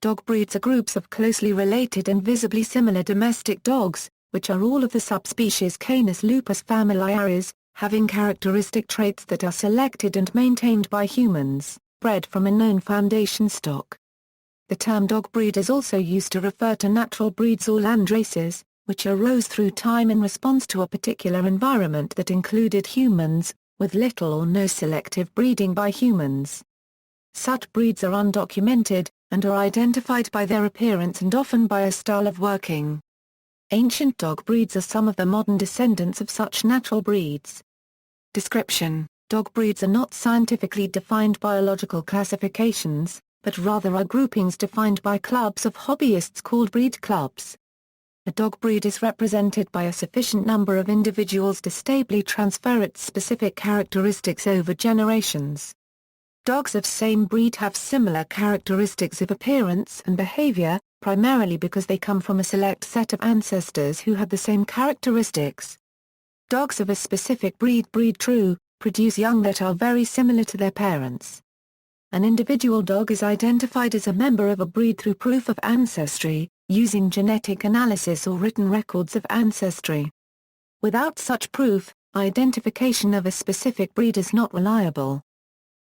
Dog breeds are groups of closely related and visibly similar domestic dogs, which are all of the subspecies Canis lupus familiaris, having characteristic traits that are selected and maintained by humans, bred from a known foundation stock. The term dog breed is also used to refer to natural breeds or landraces, which arose through time in response to a particular environment that included humans, with little or no selective breeding by humans. Such breeds are undocumented, and are identified by their appearance and often by a style of working. Ancient dog breeds are some of the modern descendants of such natural breeds. Description: dog breeds are not scientifically defined biological classifications, but rather are groupings defined by clubs of hobbyists called breed clubs. A dog breed is represented by a sufficient number of individuals to stably transfer its specific characteristics over generations. Dogs of same breed have similar characteristics of appearance and behavior, primarily because they come from a select set of ancestors who had the same characteristics. Dogs of a specific breed breed true, produce young that are very similar to their parents. An individual dog is identified as a member of a breed through proof of ancestry, using genetic analysis or written records of ancestry. Without such proof, identification of a specific breed is not reliable.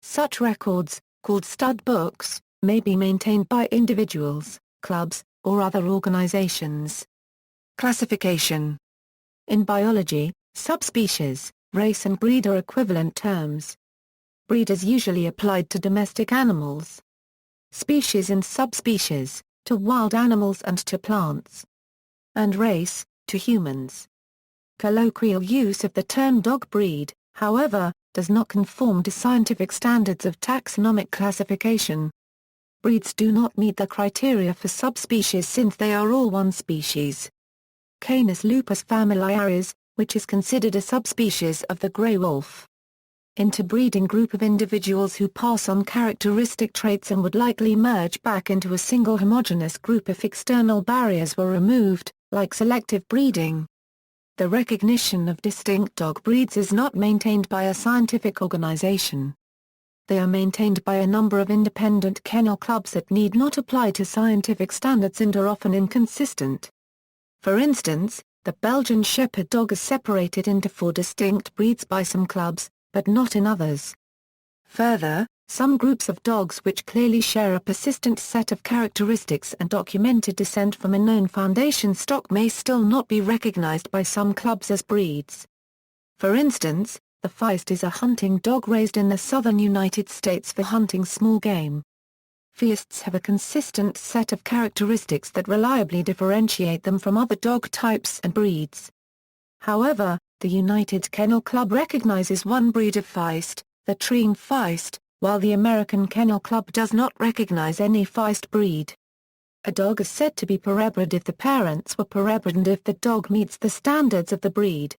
Such records, called stud books, may be maintained by individuals, clubs, or other organizations. Classification. In biology, subspecies, race and breed are equivalent terms. Breed is usually applied to domestic animals. Species and subspecies, to wild animals and to plants. And race, to humans. Colloquial use of the term dog breed, however, does not conform to scientific standards of taxonomic classification. Breeds do not meet the criteria for subspecies since they are all one species. Canis lupus familiaris, which is considered a subspecies of the grey wolf. Interbreeding group of individuals who pass on characteristic traits and would likely merge back into a single homogeneous group if external barriers were removed, like selective breeding. The recognition of distinct dog breeds is not maintained by a scientific organization. They are maintained by a number of independent kennel clubs that need not apply to scientific standards and are often inconsistent. For instance, the Belgian Shepherd dog is separated into 4 distinct breeds by some clubs, but not in others. Further, some groups of dogs which clearly share a persistent set of characteristics and documented descent from a known foundation stock may still not be recognized by some clubs as breeds. For instance, the Feist is a hunting dog raised in the southern United States for hunting small game. Feists have a consistent set of characteristics that reliably differentiate them from other dog types and breeds. However, the United Kennel Club recognizes one breed of Feist, the Treen Feist, while the American Kennel Club does not recognize any Feist breed. A dog is said to be purebred if the parents were purebred and if the dog meets the standards of the breed.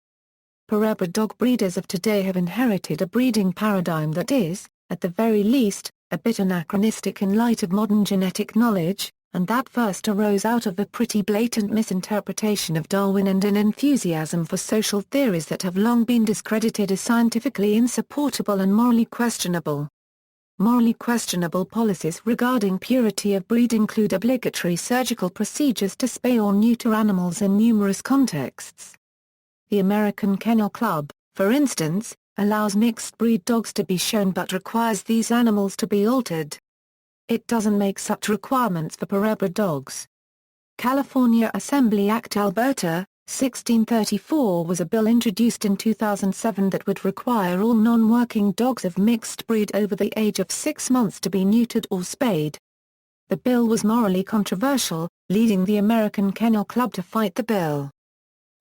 Purebred dog breeders of today have inherited a breeding paradigm that is, at the very least, a bit anachronistic in light of modern genetic knowledge, and that first arose out of a pretty blatant misinterpretation of Darwin and an enthusiasm for social theories that have long been discredited as scientifically insupportable and morally questionable. Morally questionable policies regarding purity of breed include obligatory surgical procedures to spay or neuter animals in numerous contexts. The American Kennel Club, for instance, allows mixed-breed dogs to be shown but requires these animals to be altered. It doesn't make such requirements for purebred dogs. California Assembly Act Alberta, 1634 was a bill introduced in 2007 that would require all non-working dogs of mixed breed over the age of 6 months to be neutered or spayed. The bill was morally controversial, leading the American Kennel Club to fight the bill.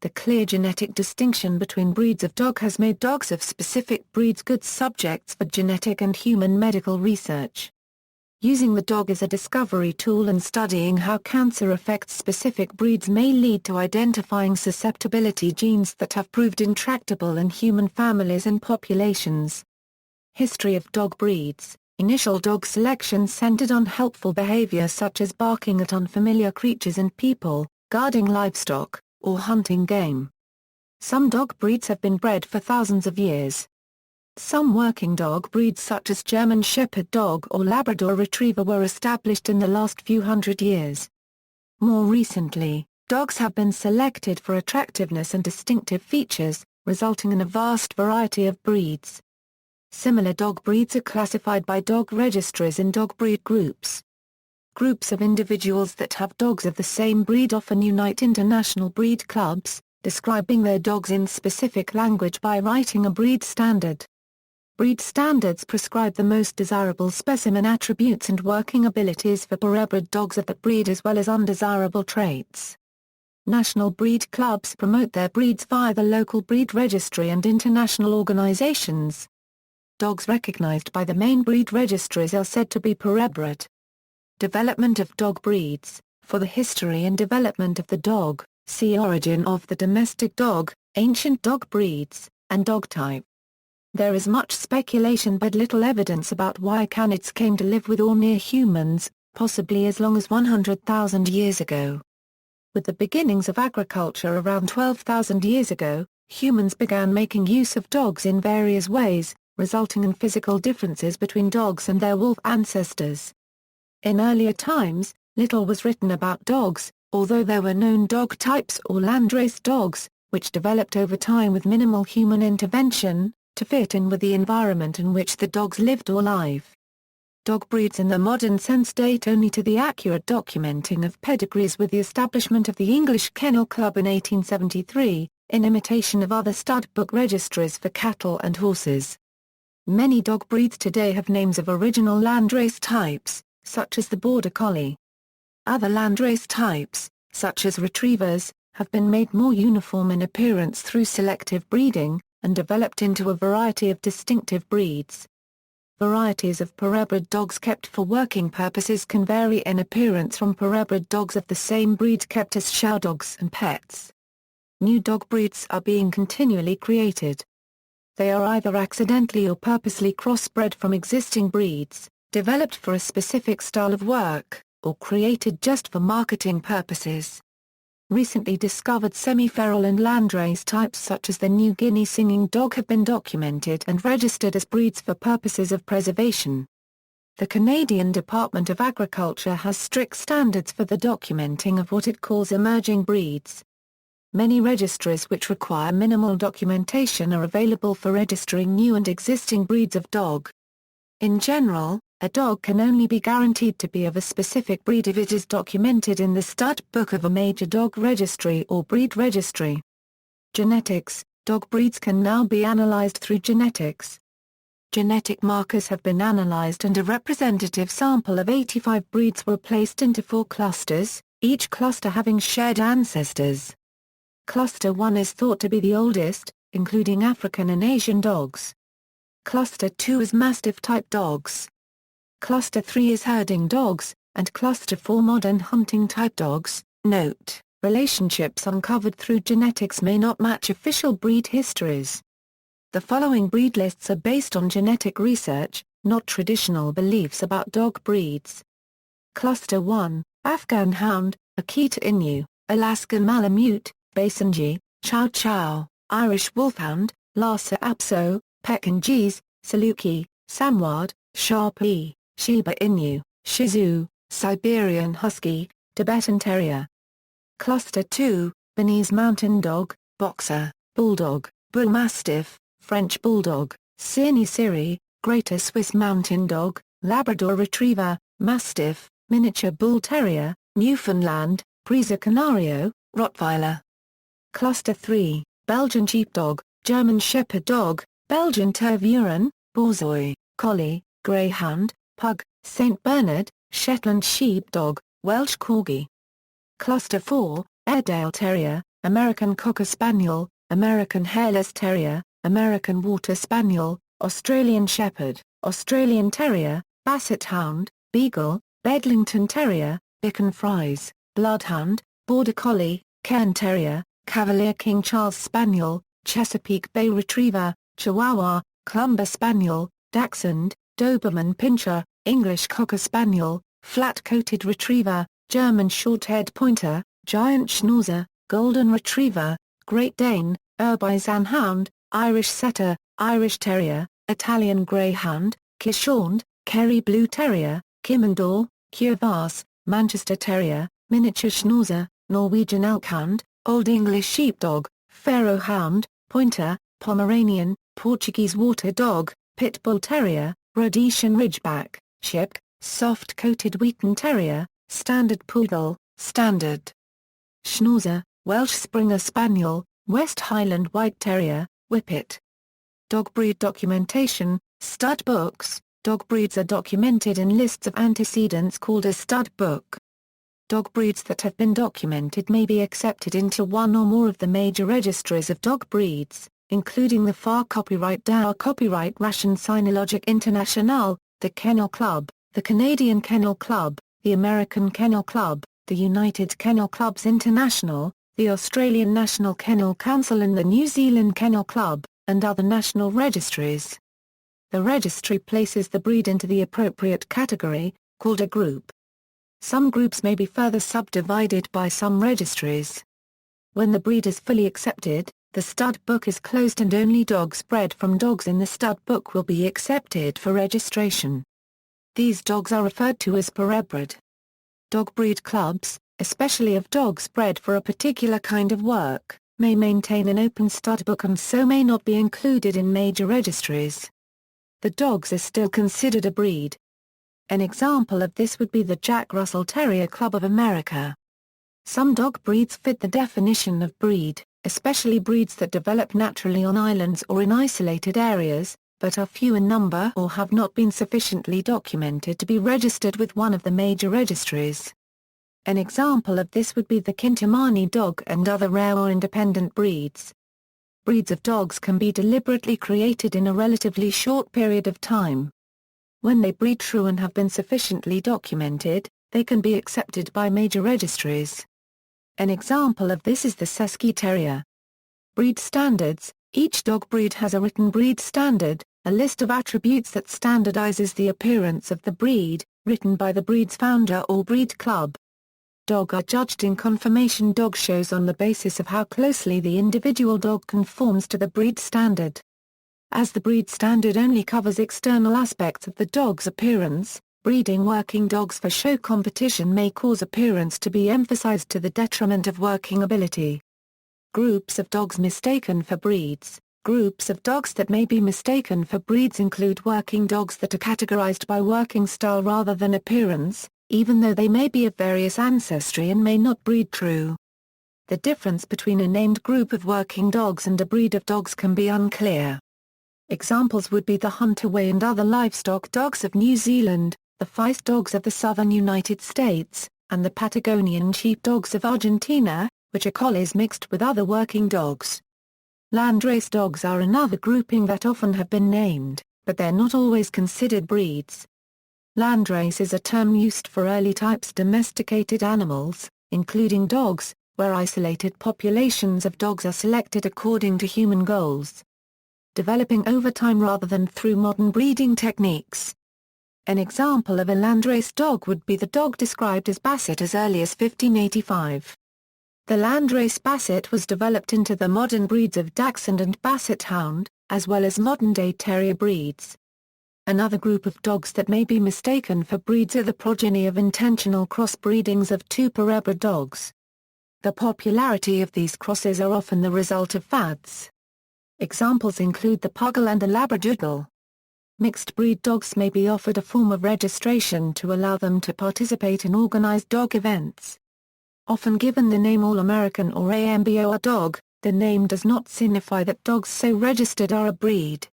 The clear genetic distinction between breeds of dog has made dogs of specific breeds good subjects for genetic and human medical research. Using the dog as a discovery tool and studying how cancer affects specific breeds may lead to identifying susceptibility genes that have proved intractable in human families and populations. History of dog breeds. Initial dog selection centered on helpful behavior such as barking at unfamiliar creatures and people, guarding livestock, or hunting game. Some dog breeds have been bred for thousands of years. Some working dog breeds such as German Shepherd dog or Labrador Retriever were established in the last few hundred years. More recently, dogs have been selected for attractiveness and distinctive features, resulting in a vast variety of breeds. Similar dog breeds are classified by dog registries in dog breed groups. Groups of individuals that have dogs of the same breed often unite into national breed clubs, describing their dogs in specific language by writing a breed standard. Breed standards prescribe the most desirable specimen attributes and working abilities for purebred dogs of that breed as well as undesirable traits. National breed clubs promote their breeds via the local breed registry and international organizations. Dogs recognized by the main breed registries are said to be purebred. Development of dog breeds. For the history and development of the dog, see Origin of the domestic dog, ancient dog breeds, and dog type. There is much speculation but little evidence about why canids came to live with or near humans, possibly as long as 100,000 years ago. With the beginnings of agriculture around 12,000 years ago, humans began making use of dogs in various ways, resulting in physical differences between dogs and their wolf ancestors. In earlier times, little was written about dogs, although there were known dog types or landrace dogs, which developed over time with minimal human intervention, to fit in with the environment in which the dogs lived or live. Dog breeds in the modern sense date only to the accurate documenting of pedigrees with the establishment of the English Kennel Club in 1873, in imitation of other stud book registries for cattle and horses. Many dog breeds today have names of original landrace types, such as the Border Collie. Other landrace types, such as retrievers, have been made more uniform in appearance through selective breeding, and developed into a variety of distinctive breeds. Varieties of purebred dogs kept for working purposes can vary in appearance from purebred dogs of the same breed kept as show dogs and pets. New dog breeds are being continually created. They are either accidentally or purposely crossbred from existing breeds, developed for a specific style of work, or created just for marketing purposes. Recently discovered semi-feral and landrace types such as the New Guinea singing dog have been documented and registered as breeds for purposes of preservation. The Canadian Department of Agriculture has strict standards for the documenting of what it calls emerging breeds. Many registries which require minimal documentation are available for registering new and existing breeds of dog. In general, a dog can only be guaranteed to be of a specific breed if it is documented in the stud book of a major dog registry or breed registry. Genetics. Dog breeds can now be analyzed through genetics. Genetic markers have been analyzed and a representative sample of 85 breeds were placed into 4 clusters, each cluster having shared ancestors. Cluster 1 is thought to be the oldest, including African and Asian dogs. Cluster 2 is Mastiff-type dogs. Cluster 3 is herding dogs, and Cluster 4 modern hunting-type dogs. Note: relationships uncovered through genetics may not match official breed histories. The following breed lists are based on genetic research, not traditional beliefs about dog breeds. Cluster 1, Afghan Hound, Akita Inu, Alaskan Malamute, Basenji, Chow Chow, Irish Wolfhound, Lhasa Apso, Pekingese, Saluki, Samwad, Sharpei, Shiba Inu, Shih Tzu, Siberian Husky, Tibetan Terrier. Cluster 2, Bernese Mountain Dog, Boxer, Bulldog, Bull Mastiff, French Bulldog, Sieni Siri, Greater Swiss Mountain Dog, Labrador Retriever, Mastiff, Miniature Bull Terrier, Newfoundland, Presa Canario, Rottweiler. Cluster 3, Belgian Sheepdog, German Shepherd Dog, Belgian Tervuren, Borzoi, Collie, Greyhound, Pug, St. Bernard, Shetland Sheepdog, Welsh Corgi. Cluster 4, Airedale Terrier, American Cocker Spaniel, American Hairless Terrier, American Water Spaniel, Australian Shepherd, Australian Terrier, Basset Hound, Beagle, Bedlington Terrier, Bichon Frise, Bloodhound, Border Collie, Cairn Terrier, Cavalier King Charles Spaniel, Chesapeake Bay Retriever, Chihuahua, Clumber Spaniel, Dachshund, Doberman Pinscher, English Cocker Spaniel, Flat-Coated Retriever, German Short-Haired Pointer, Giant Schnauzer, Golden Retriever, Great Dane, Urbisan Hound, Irish Setter, Irish Terrier, Italian Greyhound, Kishorn, Kerry Blue Terrier, Kimondor, Cuevas, Manchester Terrier, Miniature Schnauzer, Norwegian Elkhound, Old English Sheepdog, Pharaoh Hound, Pointer, Pomeranian, Portuguese Water Dog, Pit Bull Terrier, Rhodesian Ridgeback, Shipk, Soft-coated Wheaton Terrier, Standard Poodle, Standard Schnauzer, Welsh Springer Spaniel, West Highland White Terrier, Whippet. Dog breed documentation, stud books. Dog breeds are documented in lists of antecedents called a stud book. Dog breeds that have been documented may be accepted into one or more of the major registries of dog breeds, including the FAR Copyright DAO Copyright Ration Sinologique Internationale, the Kennel Club, the Canadian Kennel Club, the American Kennel Club, the United Kennel Clubs International, the Australian National Kennel Council and the New Zealand Kennel Club, and other national registries. The registry places the breed into the appropriate category, called a group. Some groups may be further subdivided by some registries. When the breed is fully accepted, the stud book is closed and only dogs bred from dogs in the stud book will be accepted for registration. These dogs are referred to as purebred. Dog breed clubs, especially of dogs bred for a particular kind of work, may maintain an open stud book and so may not be included in major registries. The dogs are still considered a breed. An example of this would be the Jack Russell Terrier Club of America. Some dog breeds fit the definition of breed, especially breeds that develop naturally on islands or in isolated areas, but are few in number or have not been sufficiently documented to be registered with one of the major registries. An example of this would be the Kintamani dog and other rare or independent breeds. Breeds of dogs can be deliberately created in a relatively short period of time. When they breed true and have been sufficiently documented, they can be accepted by major registries. An example of this is the Sesky Terrier. Breed standards. Each dog breed has a written breed standard, a list of attributes that standardizes the appearance of the breed, written by the breed's founder or breed club. Dogs are judged in conformation dog shows on the basis of how closely the individual dog conforms to the breed standard. As the breed standard only covers external aspects of the dog's appearance, breeding working dogs for show competition may cause appearance to be emphasized to the detriment of working ability. Groups of dogs mistaken for breeds. Groups of dogs that may be mistaken for breeds include working dogs that are categorized by working style rather than appearance, even though they may be of various ancestry and may not breed true. The difference between a named group of working dogs and a breed of dogs can be unclear. Examples would be the Hunter-Way and other livestock dogs of New Zealand, the Feist dogs of the southern United States, and the Patagonian sheepdogs of Argentina, which are collies mixed with other working dogs. Landrace dogs are another grouping that often have been named, but they're not always considered breeds. Landrace is a term used for early types domesticated animals, including dogs, where isolated populations of dogs are selected according to human goals, developing over time rather than through modern breeding techniques. An example of a landrace dog would be the dog described as Basset as early as 1585. The landrace Basset was developed into the modern breeds of Dachshund and Basset Hound, as well as modern-day terrier breeds. Another group of dogs that may be mistaken for breeds are the progeny of intentional crossbreedings of two purebred dogs. The popularity of these crosses are often the result of fads. Examples include the Puggle and the Labradoodle. Mixed-breed dogs may be offered a form of registration to allow them to participate in organized dog events. Often given the name All-American or AMBO dog, the name does not signify that dogs so registered are a breed.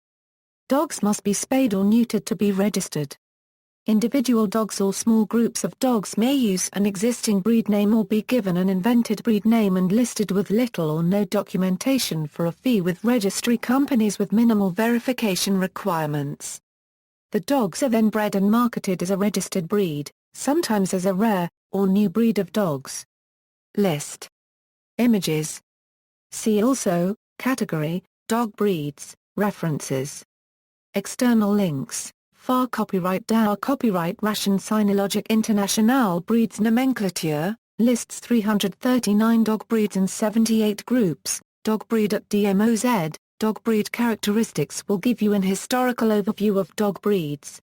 Dogs must be spayed or neutered to be registered. Individual dogs or small groups of dogs may use an existing breed name or be given an invented breed name and listed with little or no documentation for a fee with registry companies with minimal verification requirements. The dogs are then bred and marketed as a registered breed, sometimes as a rare, or new breed of dogs. List. Images. See also, Category, Dog breeds, References. External links. FAR Copyright DAO Copyright Ration Sinologique Internationale Breeds Nomenclature, lists 339 dog breeds and 78 groups, dog breed at DMOZ, Dog breed characteristics will give you an historical overview of dog breeds.